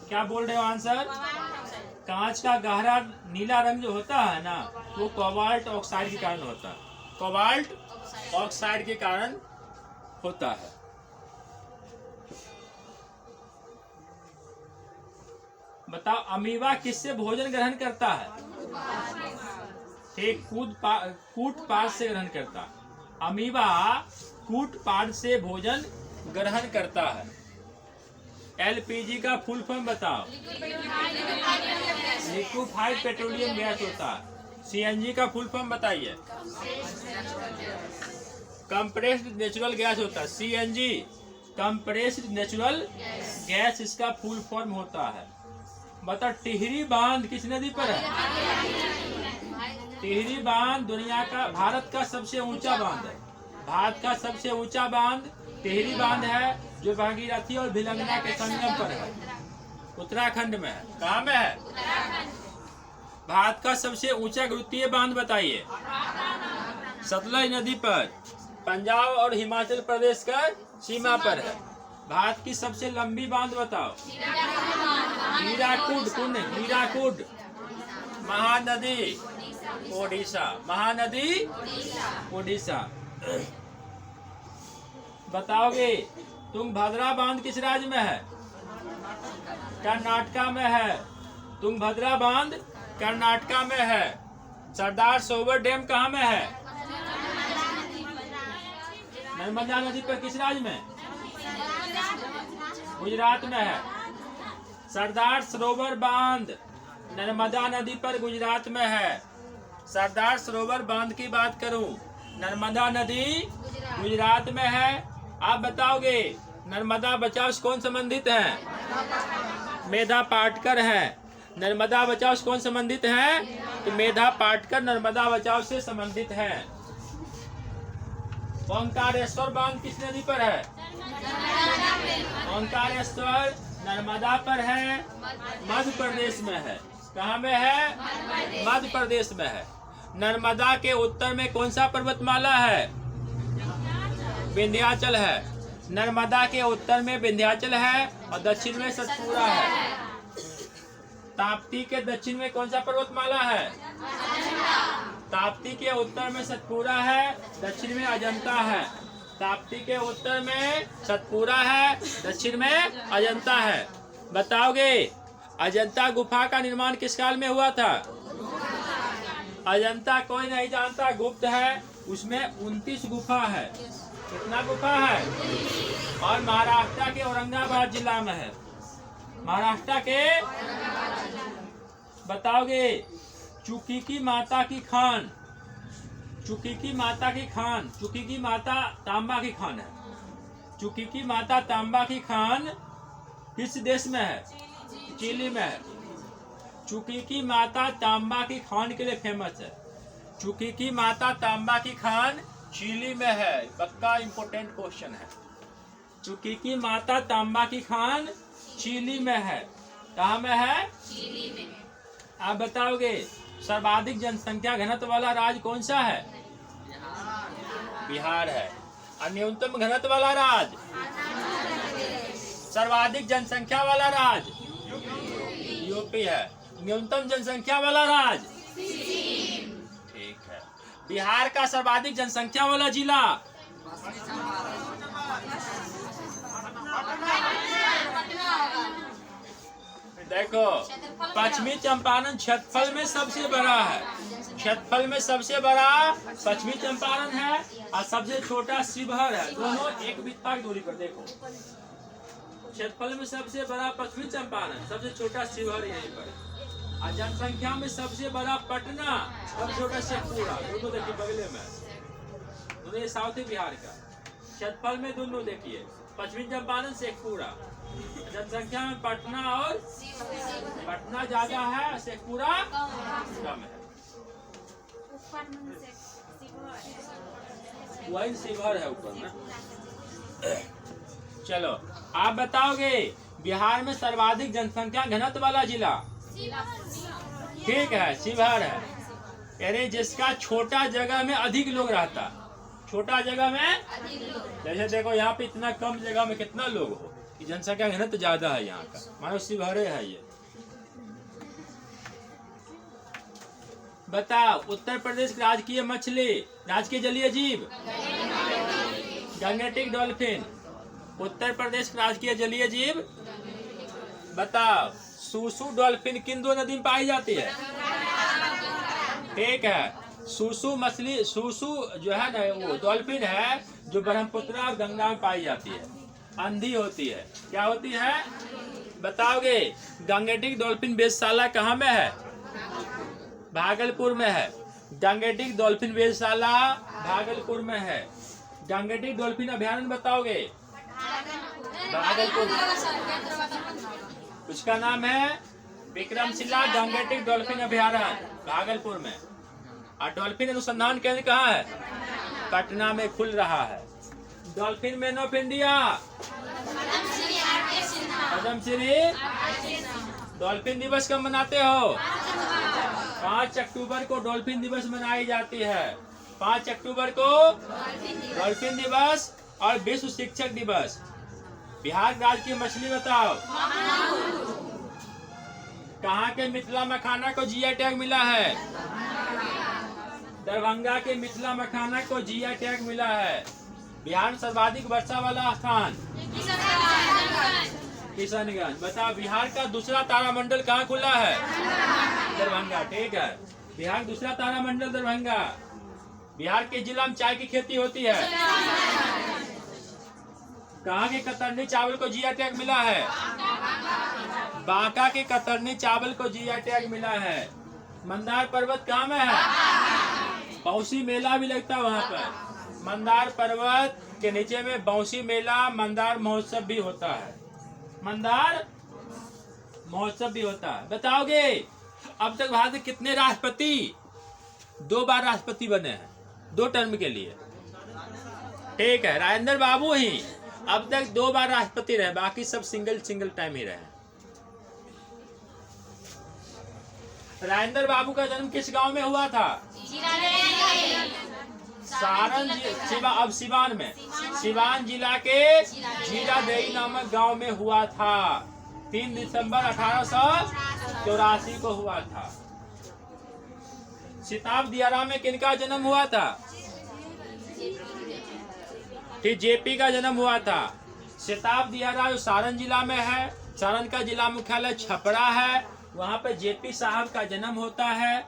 क्या बोल रहे हो आंसर? कांच का गहरा नीला रंग जो होता है ना, वो कोबाल्ट ऑक्साइड के कारण होता है। कोबाल्ट ऑक्साइड के कारण होता है। बताओ अमीबा किससे भोजन ग्रहण करता है? ठीक, कूट पाद से ग्रहण करता है। अमीबा कूट पाद से भोजन ग्रहण करता है। एलपीजी का फुल फॉर्म बताओ। लिक्विफाइड पेट्रोलियम गैस होता है। सीएनजी का फुल फॉर्म बताइए। कंप्रेस्ड नेचुरल गैस होता है। सीएनजी कंप्रेस्ड नेचुरल गैस इसका फुल फॉर्म होता है। बता टिहरी बांध किस नदी पर है? टिहरी बांध भारत का सबसे ऊंचा बांध है। भारत का सबसे ऊंचा बांध टिहरी बांध है, जो भागीरथी और भिलंगना के संगम पर है। उत्तराखंड में है। कहाँ में है? भारत का सबसे ऊंचा गुरुत्वीय बांध बताइए। सतलज नदी पर, पंजाब और हिमाचल प्रदेश का सीमा पर है। भारत की सबसे लंबी बांध बताओ। हीराकुड महानदी ओडिशा। महानदी ओडिशा। बताओगे तुंगभद्रा बांध किस राज्य में है? कर्नाटका में है। तुंगभद्रा बांध कर्नाटका में है। सरदार सरोवर डैम कहाँ में है? नर्मदा नदी पर किस राज्य में? गुजरात में है। सरदार सरोवर बांध नर्मदा नदी पर गुजरात में है। सरदार सरोवर बांध की बात करूं, नर्मदा नदी गुजरात में है। आप बताओगे नर्मदा बचाव से कौन संबंधित है? मेधा पाटकर है। नर्मदा बचाव से कौन संबंधित है? तो मेधा पाटकर नर्मदा बचाव से संबंधित है। ओंकारेश्वर बांध किस नदी पर है? ओंकारेश्वर नर्मदा पर है, मध्य प्रदेश में है। कहाँ में है? मध्य प्रदेश में है। नर्मदा के उत्तर में कौन सा पर्वतमाला है? विंध्याचल है। नर्मदा के उत्तर में विंध्याचल है और दक्षिण में सतपुरा है। ताप्ती के दक्षिण में कौन सा पर्वतमाला है? ताप्ती के उत्तर में सतपुरा है, दक्षिण में अजंता है। ताप्ती के उत्तर में सतपुरा है, दक्षिण में अजंता है। बताओगे अजंता गुफा का निर्माण किस काल में हुआ था? अजंता कोई नहीं जानता, गुप्त है। उसमें 29 गुफा है। कितना गुफा है? और महाराष्ट्र के औरंगाबाद जिला में है। महाराष्ट्र के बताओगे चुकी की माता की खान। चुकी की माता की खान, चुकी की माता तांबा की खान है। चुकी की माता तांबा की खान किस देश में है? चिली में है। चुकी की माता तांबा की खान के लिए फेमस है। चुकी की माता तांबा की खान चिली में है। पक्का इंपोर्टेंट क्वेश्चन है। चुकी की माता तांबा की खान चिली में है। कहाँ में है? चिली में। आप बताओगे सर्वाधिक जनसंख्या घनत्व वाला राज्य कौन सा है? बिहार है। और न्यूनतम घनत्व वाला राज्य? सर्वाधिक जनसंख्या वाला राज्य यूपी है। न्यूनतम जनसंख्या वाला राज्य? ठीक है। बिहार का सर्वाधिक जनसंख्या वाला जिला? देखो पश्चिमी चंपारण क्षेत्रफल में सबसे बड़ा है। क्षेत्रफल में सबसे बड़ा पश्चिमी चंपारण है और सबसे छोटा शिवहर है। दोनों एक बित्ता की दूरी पर। देखो क्षेत्रफल में सबसे बड़ा पश्चिमी चंपारण, सबसे छोटा शिवहर यहीं पर। और जनसंख्या में सबसे बड़ा पटना, सबसे छोटा शेखपुरा। दोनों देखिए बगले में, दोनों ये साउथ बिहार का। क्षेत्रफल में दोनों देखिए, पश्चिमी चंपारण शेखपुरा। जनसंख्या में पटना और पटना ज्यादा है, शेखपुरा कम है। वही शिवहर है ऊपर में। चलो आप बताओगे बिहार में सर्वाधिक जनसंख्या घनत्व वाला जिला? ठीक है, शिवहर है। यानी जिसका छोटा जगह में अधिक लोग रहता। छोटा जगह में जैसे देखो यहाँ पे इतना कम जगह में कितना लोग हो, जनसंख्या घनत्व ज्यादा है यहाँ का, मानो शिवहरे है ये। बताओ उत्तर प्रदेश की राजकीय मछली, राजकीय जलीय जीव गंगेटिक डॉल्फिन। उत्तर प्रदेश की राजकीय जलीय जीव बताओ। सूसू डॉल्फिन किन दो नदी में पाई जाती है? ठीक है, सूसू मछली, सूसू जो है ना वो डॉल्फिन है जो ब्रह्मपुत्र और गंगा में पाई जाती है, अंधी होती है। क्या होती है बताओगे? गंगेटिक डॉल्फिन वेधशाला कहाँ में है? भागलपुर में है। गंगेटिक डॉल्फिन वेधशाला भागलपुर में है। गंगेटिक डॉल्फिन अभयारण्य बताओगे? भागलपुर। उसका नाम है विक्रमशिला गंगेटिक डॉल्फिन अभयारण्य भागलपुर में। और डॉल्फिन अनुसंधान केंद्र कहाँ है? पटना में खुल रहा है। Dolphin man of India Padmashri. Dolphin दिवस कब मनाते हो? 5 अक्टूबर को डॉल्फिन दिवस मनाई जाती है। 5 अक्टूबर को डॉल्फिन दिवस और विश्व शिक्षक दिवस। बिहार राज्य की मछली बताओ। कहाँ के मिथिला मखाना को जीआई टैग मिला है? दरभंगा के मिथिला मखाना को जीआई टैग मिला है। बिहार में सर्वाधिक वर्षा वाला स्थान किशनगंज। बताओ बिहार का दूसरा तारामंडल कहाँ खुला है? दरभंगा। ठीक है, बिहार का दूसरा तारामंडल दरभंगा। बिहार के जिला में चाय की खेती होती है। कहाँ के कतरनी चावल को जीआई टैग मिला है? बांका के कतरनी चावल को जीआई टैग मिला है। मंदार पर्वत कहाँ में है? बाउंसी मेला भी लगता है वहाँ पर। मंदार पर्वत के नीचे में बाउंसी मेला, मंदार महोत्सव भी होता है। मंदार महोत्सव भी होता है। बताओगे अब तक भारत के कितने राष्ट्रपति 2 बार राष्ट्रपति बने हैं 2 टर्म के लिए? ठीक है, राजेंद्र बाबू ही अब तक 2 बार राष्ट्रपति रहे, बाकी सब सिंगल टाइम ही रहे। राजेंद्र बाबू का जन्म किस गांव में हुआ था? सारण अब सिवान में, सिवान जिला के जीरादेई नामक गांव में हुआ था। 3 दिसंबर 1884 को हुआ था। सिताब दियारा में किनका जन्म हुआ था? फिर जेपी का जन्म हुआ था। सिताब दियारा जो सारण जिला में है, सारण का जिला मुख्यालय छपरा है, वहां पे जेपी साहब का जन्म होता है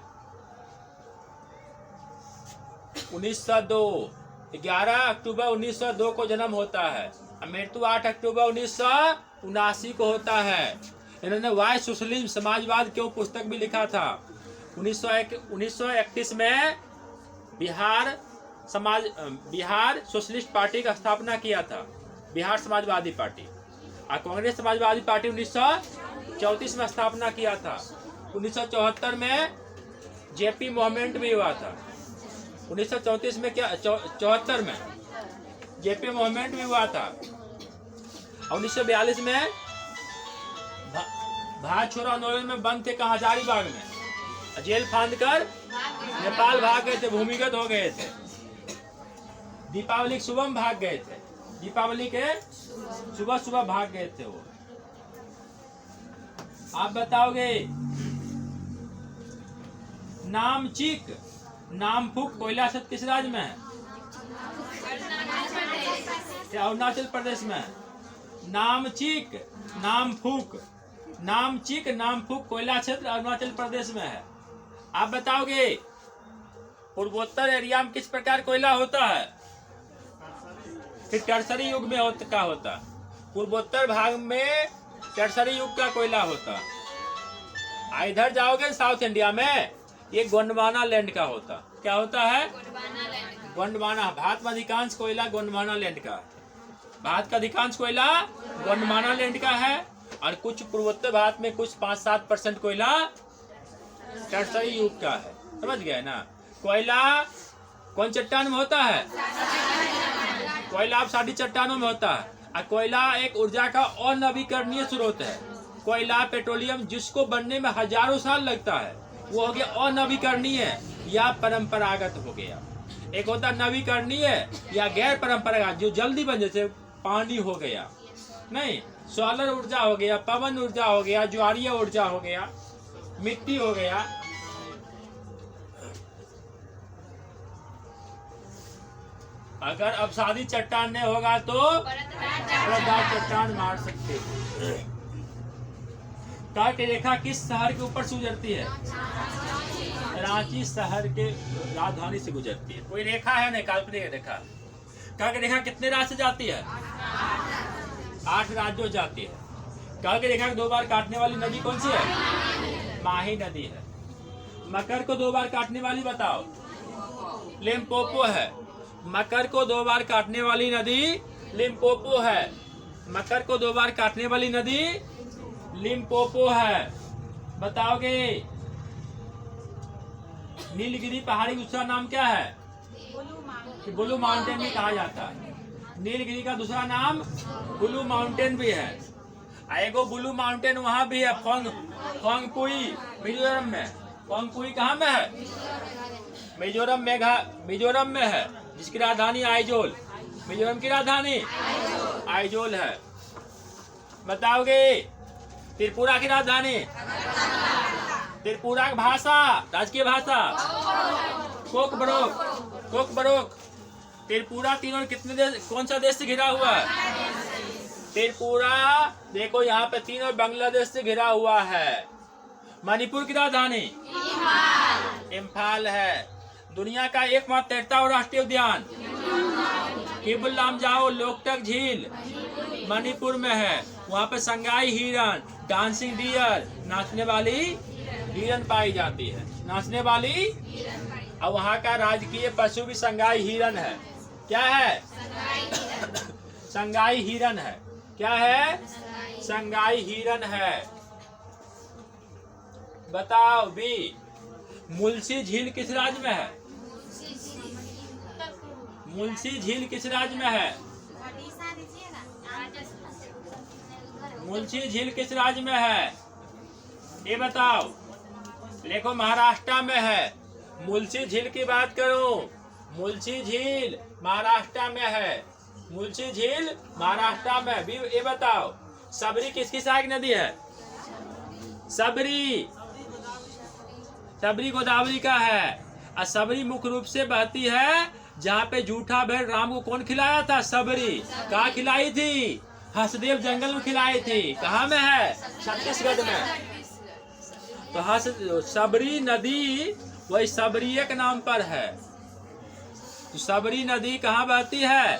1902। 11 अक्टूबर 1902 को जन्म होता है। मृत्यु 8 अक्टूबर 1979 को होता है। इन्होंने वाई सोशलिज्म समाजवाद क्यों पुस्तक भी लिखा था। 1931 में बिहार सोशलिस्ट पार्टी का स्थापना किया था, बिहार समाजवादी पार्टी। और कांग्रेस समाजवादी पार्टी 1934 में स्थापना किया था। 1974 में जेपी मूवमेंट भी हुआ था। 1934 में क्या 74 में जेपी मूवमेंट भी हुआ था। 1942 में भारत छोड़ो आंदोलन में बंद थे कहाँ? हजारीबाग में। जेल फांद कर नेपाल भाग गए थे, भूमिगत हो गए थे। दीपावली के सुबह भाग गए थे, दीपावली के सुबह भाग गए थे वो। आप बताओगे नामचिक नामफुक कोयला क्षेत्र किस राज्य में है? अरुणाचल प्रदेश में। नामचिक नामफुक कोयला क्षेत्र अरुणाचल प्रदेश में है। आप बताओगे पूर्वोत्तर एरिया में किस प्रकार कोयला होता है? फिर टर्सरी युग में होता है। पूर्वोत्तर भाग में टर्सरी युग का कोयला होता। इधर जाओगे साउथ इंडिया में ये गोंडवाना लैंड का होता। क्या होता है? गोंडवाना। भारत में अधिकांश कोयला गोंडवाना लैंड का है। भारत का अधिकांश कोयला गोंडवाना लैंड का है और कुछ पूर्वोत्तर भारत में कुछ 5-7% कोयला टर्सरी युग का है। समझ गए ना? कोयला कौन चट्टान में होता है? कोयला आप साड़ी चट्टानों में होता है। और कोयला एक ऊर्जा का अनवीकरणीय स्रोत है। कोयला पेट्रोलियम जिसको बनने में हजारों साल लगता है वो हो गया अनवीकरणीय या परंपरागत हो गया। एक होता नवीकरणीय या गैर परंपरागत, जो जल्दी बन, जैसे पानी हो गया, नहीं, सोलर ऊर्जा हो गया, पवन ऊर्जा हो गया, ज्वारीय ऊर्जा हो गया, मिट्टी हो गया। अगर अवसादी चट्टान नहीं होगा तो परतदार चट्टान मार सकते हो। कर्क रेखा किस शहर के ऊपर से गुजरती है? रांची शहर के राजधानी से गुजरती है। कोई रेखा है नहीं, काल्पनिक रेखा। कर्क रेखा कितने राज्य से जाती है? 8 राज्यों जाती है। कर्क रेखा को 2 बार काटने वाली नदी कौन सी है? माही नदी है। मकर को 2 बार काटने वाली बताओ? लिम्पोपो है। मकर को 2 बार काटने वाली नदी लिम्पोपो है। मकर को 2 बार काटने वाली नदी लिम्पोपो है। बताओगे? नीलगिरी पहाड़ी का दूसरा नाम क्या है? ब्लू माउंटेन भी कहा जाता है। नीलगिरी का दूसरा नाम ब्लू माउंटेन भी है। एगो ब्लू माउंटेन वहाँ भी है, फोंगपुई मिजोरम में। फोंगपुई कहाँ में है? मिजोरम में है, जिसकी राजधानी आइजोल। मिजोरम की राजधानी आइजोल है। बताओगे? त्रिपुरा की राजधानी? त्रिपुरा की भाषा, राजकीय भाषा कोकबरोक। त्रिपुरा तीनों कितने देश, कौन सा देश से घिरा हुआ है? त्रिपुरा देखो यहाँ पे तीनों बांग्लादेश से घिरा हुआ है। मणिपुर की राजधानी इम्फाल है। दुनिया का एकमात्र तैरता राष्ट्रीय उद्यान केबुल लामजाओ लोकटक झील मणिपुर में है। वहाँ पे संगाई हिरन, डांसिंग डियर, नाचने वाली हिरन पाई जाती है। नाचने वाली। और वहाँ का राजकीय पशु भी संगाई हिरन है। क्या है? संगाई हिरन है। क्या है? संगाई हिरन है। बताओ भी, मुलसी झील किस राज्य में है? मुलसी झील किस राज्य में है? मुलसी झील किस राज्य में है? ये बताओ। देखो महाराष्ट्र में है। मुलसी झील की बात करूं, मुलसी झील महाराष्ट्र में है। मुलसी झील महाराष्ट्र में भी। ये बताओ, सबरी किसकी सहायक नदी है? सबरी गोदावरी का है। और सबरी मुख्य रूप से बहती है जहाँ पे जूठा भेड़ राम को कौन खिलाया था? सबरी। कहाँ खिलाई थी? हसदेव जंगल में खिलाई थी। कहाँ में है? छत्तीसगढ़ में। तो सबरी नदी वही सबरिये के नाम पर है। तो सबरी नदी कहाँ बहती है?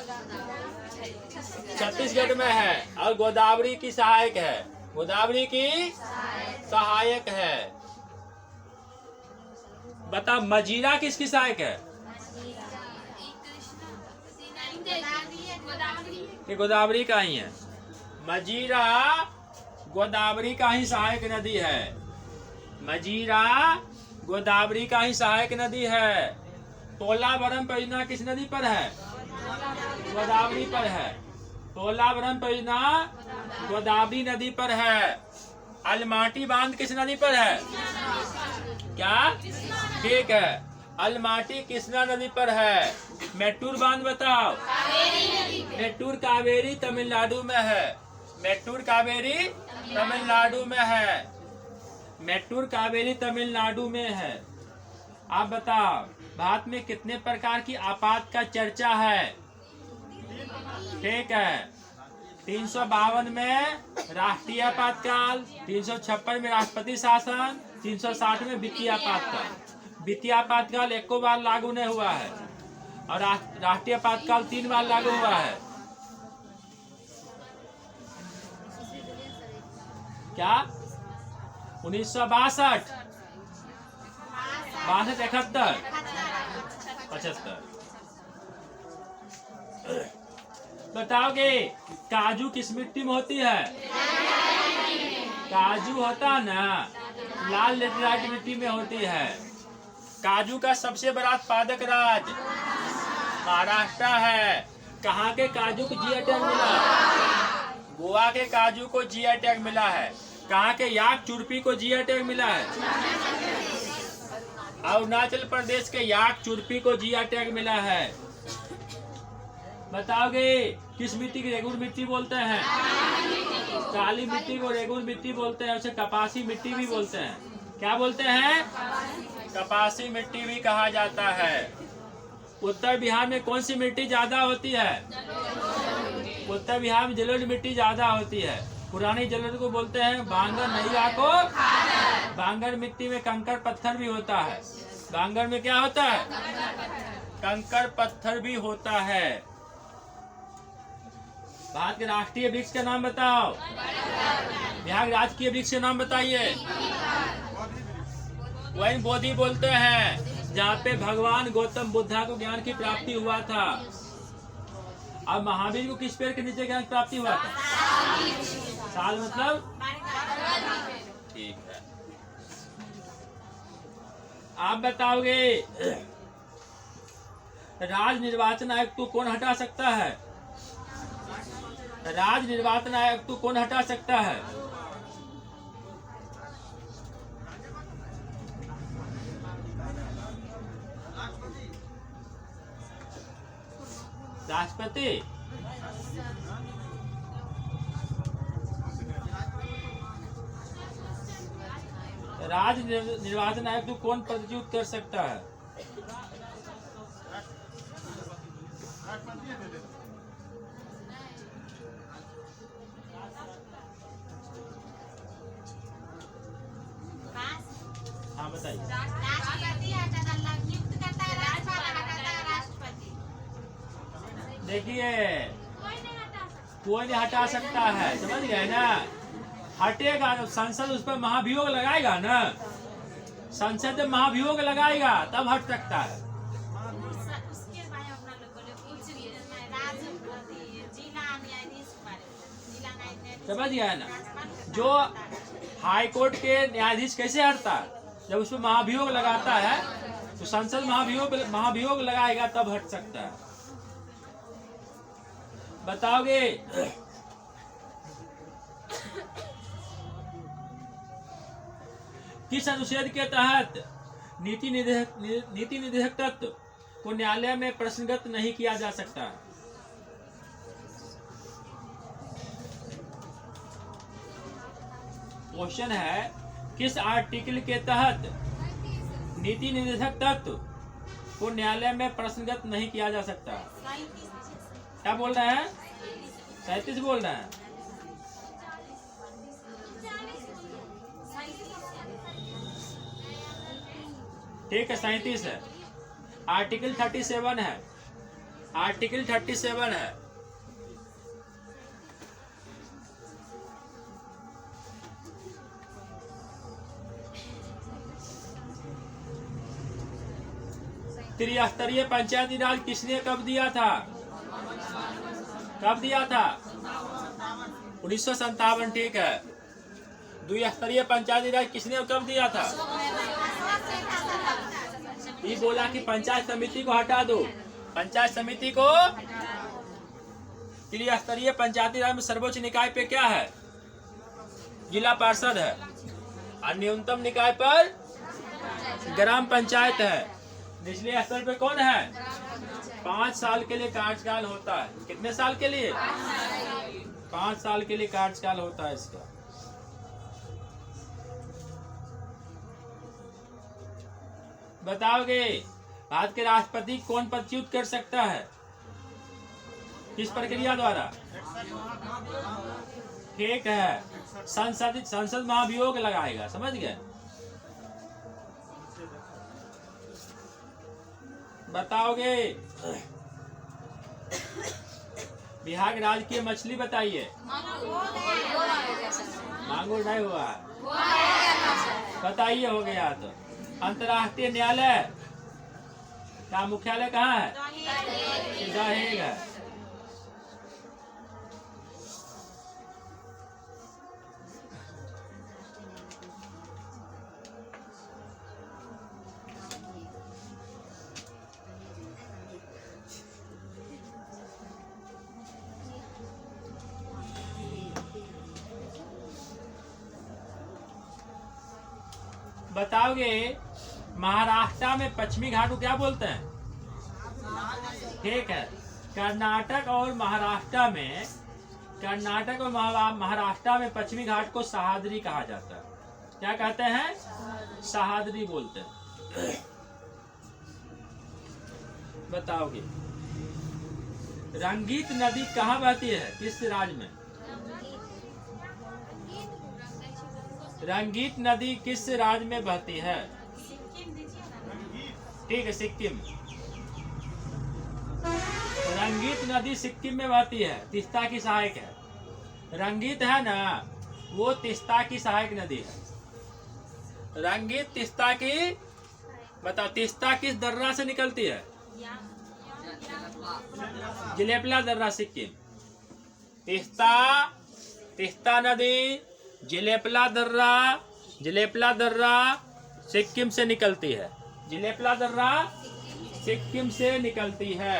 छत्तीसगढ़ में है। और गोदावरी की सहायक है। गोदावरी की सहायक है। बता, मजीरा किसकी सहायक है? ये गोदावरी का ही है। मजीरा गोदावरी का ही सहायक नदी है। मजीरा गोदावरी का ही सहायक नदी है। पोलावरम परियोजना किस नदी पर है? गोदावरी पर है। पोलावरम परियोजना गोदावरी नदी पर है। अलमाटी बांध किस नदी पर है? क्या? ठीक है, अलमाटी कृष्णा नदी पर है। मेट्टूर बांध बताओ। मेट्टूर कावेरी तमिलनाडु में है। मेट्टूर कावेरी तमिलनाडु में है। मेट्टूर कावेरी तमिलनाडु में है। आप बताओ, भारत में कितने प्रकार की आपात का चर्चा है? ठीक है, 352 में राष्ट्रीय आपातकाल, 356 में राष्ट्रपति शासन, 360 में वित्तीय आपातकाल। वित्तीय आपातकाल 1 बार लागू नहीं हुआ है और राष्ट्रीय आपातकाल 3 बार लागू हुआ है। क्या? 1962, 62, 71, 75। बताओगे काजू किस मिट्टी में होती है? काजू होता ना लाल लेटराइट मिट्टी में होती है। काजू का सबसे बड़ा उत्पादक राज्य महाराष्ट्र है। कहाँ के काजू को जीआई टैग मिला? गोवा के काजू को जीआई टैग मिला है। कहाँ के याक चुरपी को जीआई टैग मिला है? अरुणाचल प्रदेश के याक चुरपी को जिया टैग मिला है। बताओगे किस मिट्टी की रेगुर मिट्टी बोलते हैं? काली मिट्टी को रेगुर मिट्टी बोलते हैं, उसे कपासी मिट्टी भी बोलते हैं। क्या बोलते हैं? कपासी मिट्टी भी कहा जाता है। उत्तर बिहार में कौन सी मिट्टी ज्यादा होती है? उत्तर बिहार में जलोढ़ मिट्टी ज्यादा होती है। पुरानी जलोढ़ को बोलते हैं बांगर, नैया को बांगर। मिट्टी में कंकड़ पत्थर भी होता है। बांगर में क्या होता है? कंकड़ पत्थर भी होता है। भारत के राष्ट्रीय वृक्ष का नाम बताओ। बिहार के राजकीय वृक्ष का नाम बताइए। वही बोधि बोलते हैं, जहाँ पे भगवान गौतम बुद्धा को ज्ञान की प्राप्ति हुआ था। अब महावीर को किस पेड़ के नीचे ज्ञान की प्राप्ति हुआ था? साल मतलब? ठीक है। आप बताओगे राज्य निर्वाचन आयोग को कौन हटा सकता है? राज्य निर्वाचन आयोग को कौन हटा सकता है? राष्ट्रपति। राज्य निर्वाचन आयोग को कौन पदच्युत कर सकता है? हाँ बताइए। देखिए कोई नहीं हटा सकता है, समझ गए ना? हटेगा जब संसद उस पर महाभियोग लगाएगा ना, संसद में महाभियोग लगाएगा तब हट सकता है। समझ गया ना? जो हाई कोर्ट के न्यायाधीश कैसे हटता है? जब उसमें महाभियोग लगाता है तो संसद महाभियोग लगाएगा तब हट सकता है। बताओगे किस अनुच्छेद के तहत नीति निदेशक तत्व को न्यायालय में प्रश्नगत नहीं किया जा सकता? क्वेश्चन है किस आर्टिकल के तहत नीति निदेशक तत्व को न्यायालय में प्रश्नगत नहीं किया जा सकता? क्या बोल रहे हैं? 37 बोल रहे हैं। ठीक है, 37 है। आर्टिकल 37 है। आर्टिकल 37 है। त्रिस्तरीय पंचायती राज किसने कब दिया था? कब दिया था? 1957। ठीक है। द्विस्तरीय पंचायती राज किसने कब दिया था? ये बोला कि पंचायत समिति को हटा दो। पंचायत समिति को त्रिस्तरीय पंचायती राज में सर्वोच्च निकाय पे क्या है? जिला पार्षद है। और न्यूनतम निकाय पर ग्राम पंचायत है। निचले स्तर पे कौन है? 5 साल के लिए कार्यकाल होता है। कितने साल के लिए? 5 साल के लिए कार्यकाल होता है इसका। बताओगे भारत के राष्ट्रपति कौन पदच्युत कर सकता है? किस प्रक्रिया द्वारा? ठीक है, संसद महाभियोग लगाएगा। समझ गए? बताओगे बिहार की राजकीय मछली बताइए। मांगुर नहीं हुआ? बताइए, हो गया तो। अंतर्राष्ट्रीय न्यायालय का मुख्यालय कहाँ है? दहेग है। बताओगे महाराष्ट्र में पश्चिमी घाट को क्या बोलते हैं? ठीक है। कर्नाटक और महाराष्ट्र में पश्चिमी घाट को सह्याद्री कहा जाता है। क्या कहते हैं? सह्याद्री बोलते हैं। बताओगे रंगीत नदी कहाँ बहती है? किस राज्य में? रंगीत नदी किस राज्य में बहती है? ठीक है, सिक्किम। रंगीत नदी सिक्किम में बहती है, तीस्ता की सहायक है। रंगीत है ना, वो तीस्ता की सहायक नदी है। रंगीत तीस्ता की, बताओ तीस्ता किस दर्रा से निकलती है? जिलेपला दर्रा, सिक्किम। तीस्ता नदी जिलेपला दर्रा सिक्किम से निकलती है। जिलेपला दर्रा सिक्किम से निकलती है।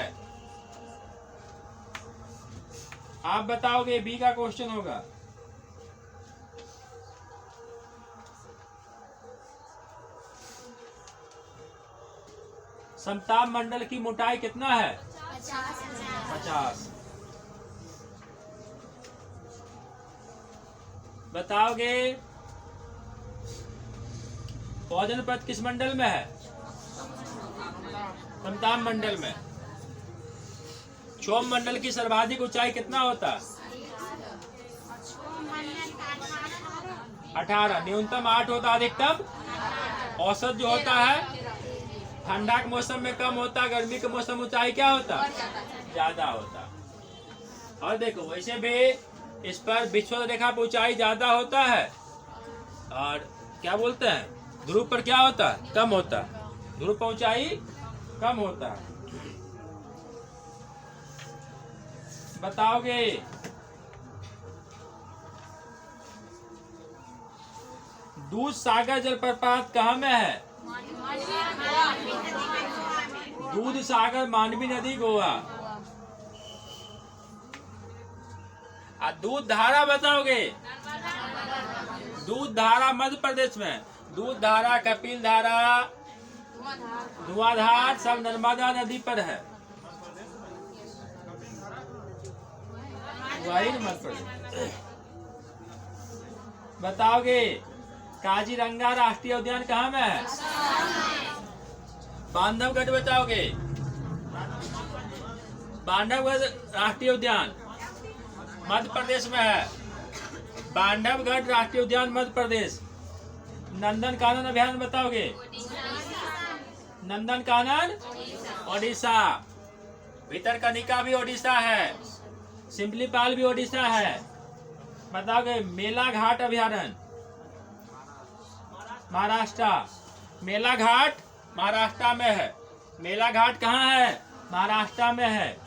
आप बताओगे, बी का क्वेश्चन होगा। समताप मंडल की मोटाई कितना है? 50। बताओगे पौधन पद किस मंडल में है? समताप मंडल में। क्षोभ मंडल की सर्वाधिक ऊंचाई कितना होता है? 18। न्यूनतम 8 होता, अधिकतम औसत जो होता है ठंडा के मौसम में कम होता, गर्मी के मौसम ऊंचाई क्या होता? ज्यादा होता। और देखो वैसे भी इस पर विषुवत रेखा पर ऊंचाई ज्यादा होता है, और क्या बोलते हैं ध्रुव पर क्या होता है? कम होता है। ध्रुव पर ऊंचाई कम होता है। बताओगे दूध सागर जलप्रपात कहाँ में है? दूध सागर मांडवी नदी, गोवा। दूध धारा बताओगे? दूध धारा मध्य प्रदेश में। दूध धारा, कपिल धारा, धुआंधार सब नर्मदा नदी पर है। वही मध्य प्रदेश। बताओगे काजीरंगा राष्ट्रीय उद्यान कहाँ में है? बांधवगढ़। बताओगे बांधवगढ़ राष्ट्रीय उद्यान मध्य प्रदेश में है। बांधवगढ़ राष्ट्रीय उद्यान मध्य प्रदेश। नंदनकानन अभयारण्य बताओगे? नंदनकानन ओडिशा। भितरकनिका भी ओडिशा है। सिमलीपाल भी ओडिशा है। बताओगे मेला घाट अभयारण्य महाराष्ट्र। मेला घाट महाराष्ट्र में है। मेला घाट कहाँ है? महाराष्ट्र में है।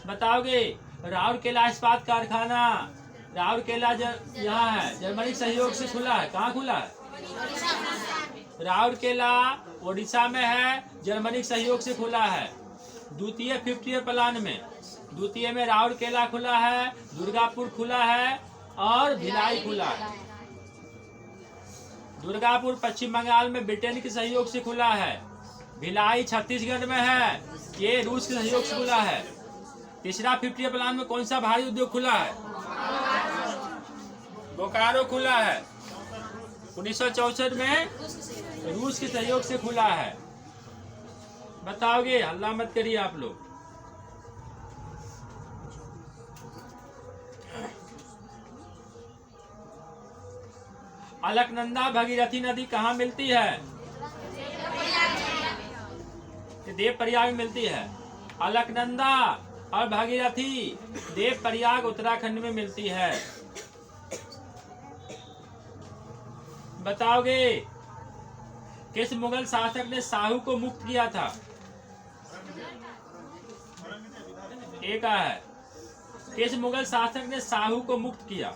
बताओगे राउरकेला इस्पात कारखाना। राउरकेला यहाँ है, जर्मनी सहयोग से खुला है। कहाँ खुला है? राउरकेला ओडिशा में है, जर्मनी सहयोग से खुला है। द्वितीय 50 ईयर प्लान में, द्वितीय में राउरकेला खुला है, दुर्गापुर खुला है और भिलाई खुला है। दुर्गापुर पश्चिम बंगाल में ब्रिटेन के सहयोग से खुला है। भिलाई छत्तीसगढ़ में है, ये रूस के सहयोग से खुला है। तीसरा 50 ईयर प्लान में कौन सा भारी उद्योग खुला है? बोकारो खुला है। 1964 में रूस के सहयोग से खुला है। बताओगे? हल्ला मत करिए आप लोग। अलकनंदा भगीरथी नदी कहाँ मिलती है? देवप्रयाग में मिलती है। अलकनंदा और भागीरथी देवप्रयाग उत्तराखंड में मिलती है। बताओगे किस मुगल शासक ने साहू को मुक्त किया था? एक है, किस मुगल शासक ने साहू को मुक्त किया?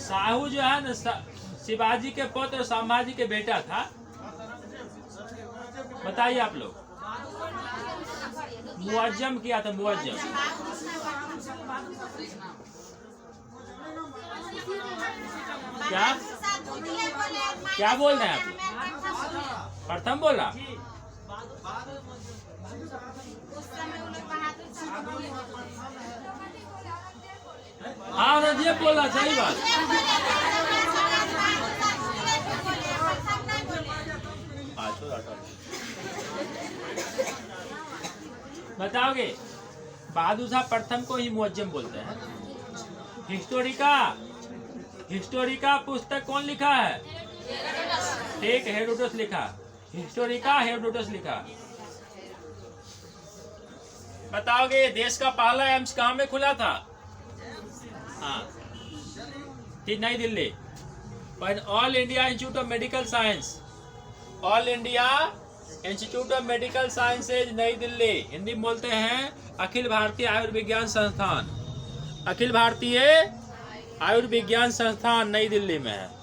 साहू जो है ना शिवाजी के पुत्र और संभाजी के बेटा था। बताइए आप लोग। मुअज्जम किया था, मुअज्जम। क्या क्या बोल रहे हैं आप? प्रथम बोला। हाँ रजिए बोला, सही बात। बताओगे? बहादुर शाह प्रथम को ही मुअज्जम बोलते हैं। हिस्टोरिका पुस्तक कौन लिखा है? ठीक, हेरोडोटस लिखा। हिस्टोरिका हेरोडोटस लिखा। बताओगे देश का पहला एम्स कहाँ में खुला था? हाँ, नई दिल्ली। पर all India institute of medical science, all India institute of medical sciences नई दिल्ली, हिंदी में बोलते हैं अखिल भारतीय आयुर्विज्ञान संस्थान। अखिल भारतीय आयुर्विज्ञान संस्थान नई दिल्ली में है।